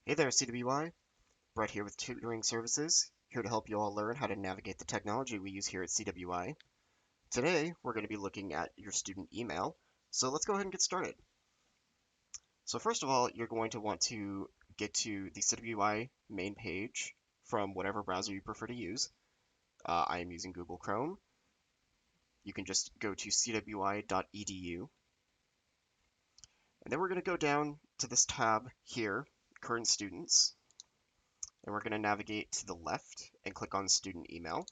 Hey there, CWI. Brett here with Tutoring Services, here to help you all learn how to navigate the technology we use here at CWI. Today, we're going to be looking at your student email, so let's go ahead and get started. So first of all, you're going to want to get to the CWI main page from whatever browser you prefer to use. I am using Google Chrome. You can just go to cwi.edu, and then we're going to go down to this tab here, Current Students, and we're going to navigate to the left and click on Student Email.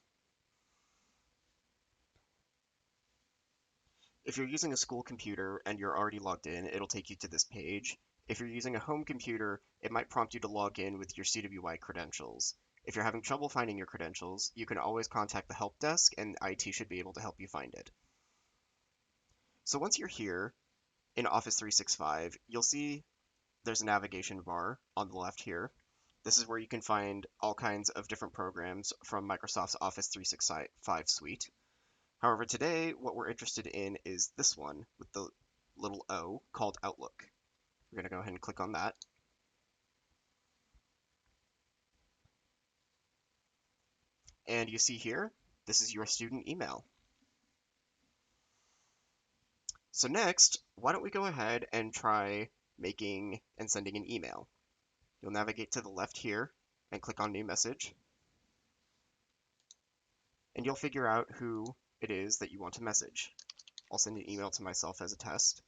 If you're using a school computer and you're already logged in, it'll take you to this page. If you're using a home computer, it might prompt you to log in with your CWI credentials. If you're having trouble finding your credentials, you can always contact the help desk and IT should be able to help you find it. So once you're here in Office 365, you'll see there's a navigation bar on the left here. This is where you can find all kinds of different programs from Microsoft's Office 365 suite. However, today what we're interested in is this one with the little O called Outlook. We're going to go ahead and click on that. And you see here, this is your student email. So next, why don't we go ahead and try making and sending an email. You'll navigate to the left here and click on New Message. And you'll figure out who it is that you want to message. I'll send an email to myself as a test.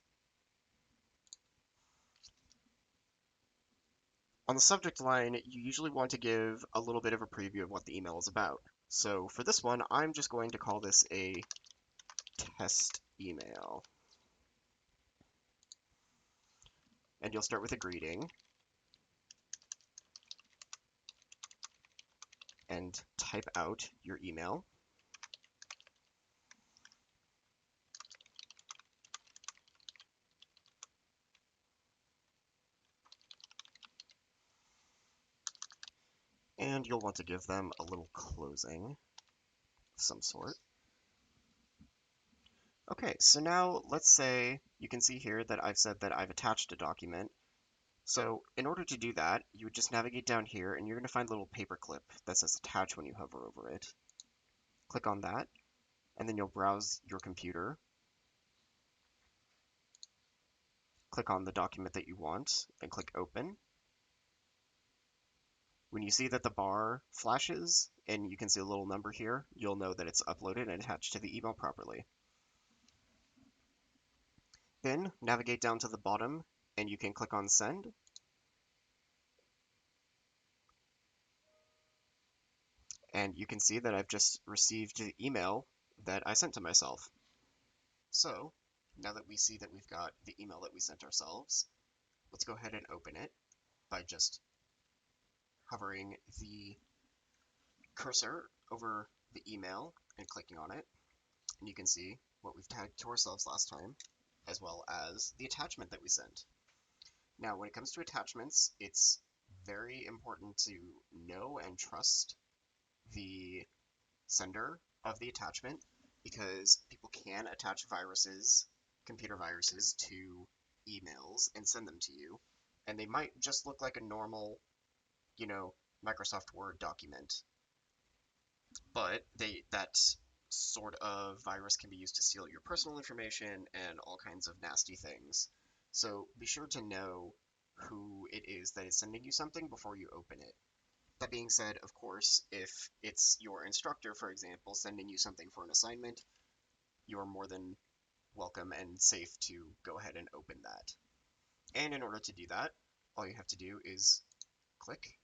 On the subject line, you usually want to give a little bit of a preview of what the email is about. So for this one, I'm just going to call this a test email. And you'll start with a greeting and type out your email. And you'll want to give them a little closing of some sort. Okay, so now let's say you can see here that I've said that I've attached a document. So in order to do that, you would just navigate down here and you're going to find a little paperclip that says attach when you hover over it. Click on that, and then you'll browse your computer. Click on the document that you want and click open. When you see that the bar flashes and you can see a little number here, you'll know that it's uploaded and attached to the email properly. Then navigate down to the bottom and you can click on send. And you can see that I've just received the email that I sent to myself. So now that we see that we've got the email that we sent ourselves, let's go ahead and open it by just hovering the cursor over the email and clicking on it. And you can see what we've tagged to ourselves last time, as well as the attachment that we sent. Now, when it comes to attachments, it's very important to know and trust the sender of the attachment because people can attach viruses, computer viruses, to emails and send them to you. And they might just look like a normal, Microsoft Word document. But that sort of virus can be used to steal your personal information and all kinds of nasty things. So be sure to know who it is that is sending you something before you open it. That being said, of course, if it's your instructor, for example, sending you something for an assignment, you're more than welcome and safe to go ahead and open that. And in order to do that, all you have to do is click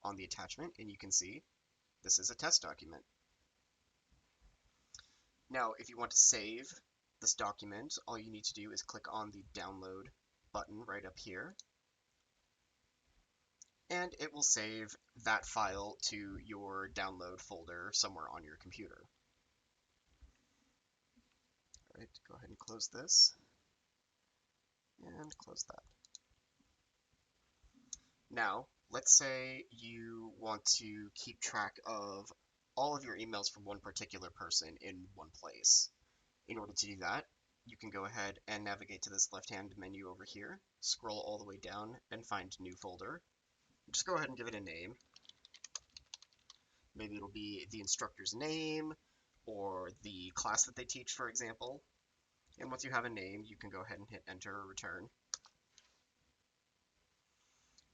on the attachment and you can see this is a test document. Now, if you want to save this document, all you need to do is click on the download button right up here, and it will save that file to your download folder somewhere on your computer. All right, go ahead and close this, and close that. Now, let's say you want to keep track of all of your emails from one particular person in one place. In order to do that, you can go ahead and navigate to this left-hand menu over here, scroll all the way down, and find New Folder. just go ahead and give it a name. Maybe it'll be the instructor's name or the class that they teach, for example. And once you have a name, you can go ahead and hit enter or return.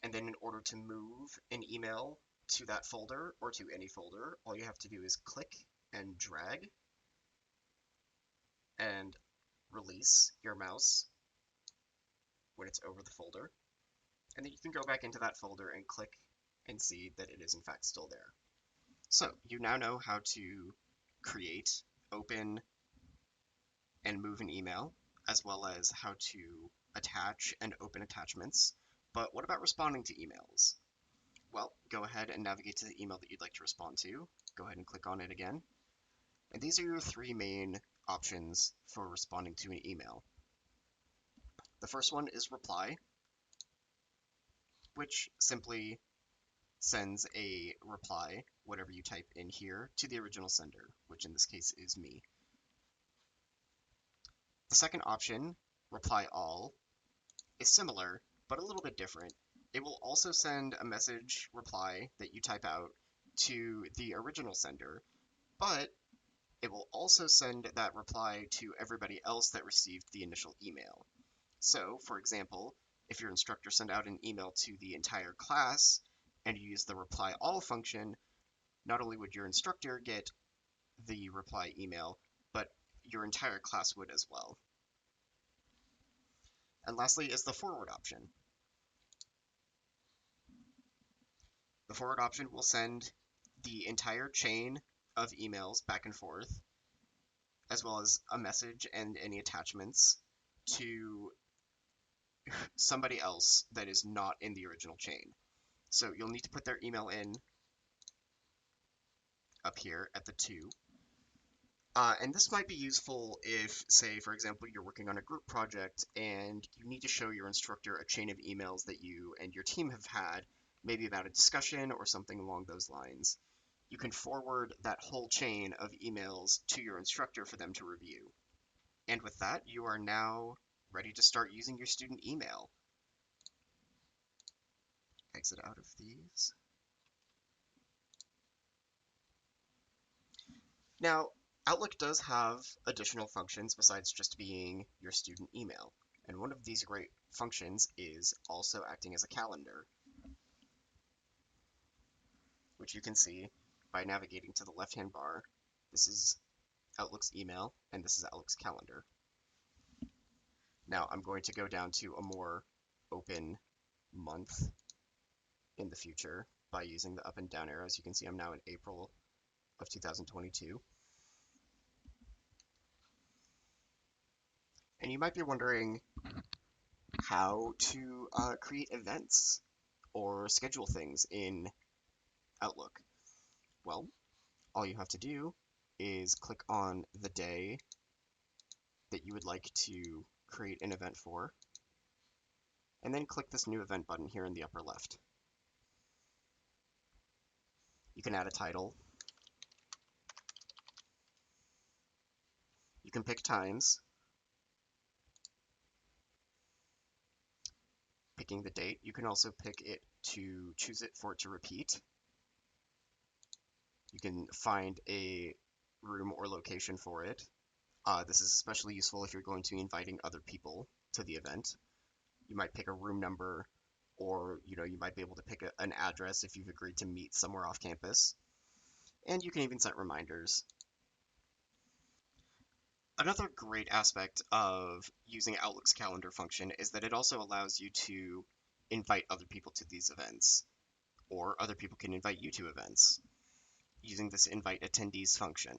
And then in order to move an email to that folder or to any folder, all you have to do is click and drag and release your mouse when it's over the folder. And then you can go back into that folder and click and see that it is in fact still there. So you now know how to create, open, and move an email, as well as how to attach and open attachments. But what about responding to emails? Well, go ahead and navigate to the email that you'd like to respond to. Go ahead and click on it again. And these are your three main options for responding to an email. The first one is reply, which simply sends a reply, whatever you type in here, to the original sender, which in this case is me. The second option, reply all, is similar, but a little bit different. It will also send a message reply that you type out to the original sender, but it will also send that reply to everybody else that received the initial email. So, for example, if your instructor sent out an email to the entire class and you use the reply all function, not only would your instructor get the reply email, but your entire class would as well. And lastly is the forward option. The forward option will send the entire chain of emails back and forth, as well as a message and any attachments to somebody else that is not in the original chain. So you'll need to put their email in up here at the 2. And this might be useful if, say, for example, you're working on a group project and you need to show your instructor a chain of emails that you and your team have had, maybe about a discussion or something along those lines. You can forward that whole chain of emails to your instructor for them to review. And with that, you are now ready to start using your student email. Exit out of these. Now, Outlook does have additional functions besides just being your student email. And one of these great functions is also acting as a calendar, which you can see by navigating to the left-hand bar. This is Outlook's email, and this is Outlook's calendar. Now I'm going to go down to a more open month in the future by using the up and down arrows. You can see I'm now in April of 2022. And you might be wondering how to create events or schedule things in Outlook. Well, all you have to do is click on the day that you would like to create an event for, and then click this new event button here in the upper left. You can add a title. You can pick times. Picking the date, you can also pick it to choose it for it to repeat. You can find a room or location for it. This is especially useful if you're going to be inviting other people to the event. You might pick a room number, or you might be able to pick an address if you've agreed to meet somewhere off campus. And you can even set reminders. Another great aspect of using Outlook's calendar function is that it also allows you to invite other people to these events, or other people can invite you to events using this invite attendees function.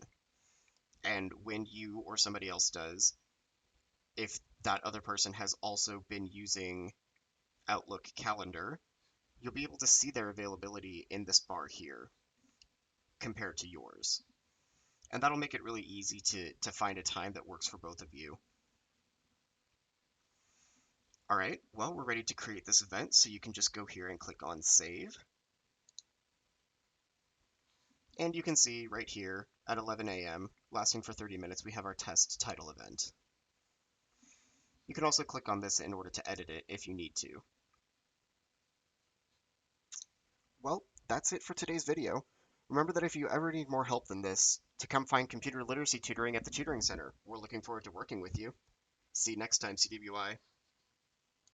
And when you or somebody else does, if that other person has also been using Outlook Calendar, you'll be able to see their availability in this bar here compared to yours. And that'll make it really easy to find a time that works for both of you. All right, well, we're ready to create this event, so you can just go here and click on Save. And you can see right here at 11 a.m., lasting for 30 minutes, we have our test title event. You can also click on this in order to edit it if you need to. Well, that's it for today's video. Remember that if you ever need more help than this, to come find computer literacy tutoring at the tutoring center. We're looking forward to working with you. See you next time, CWI.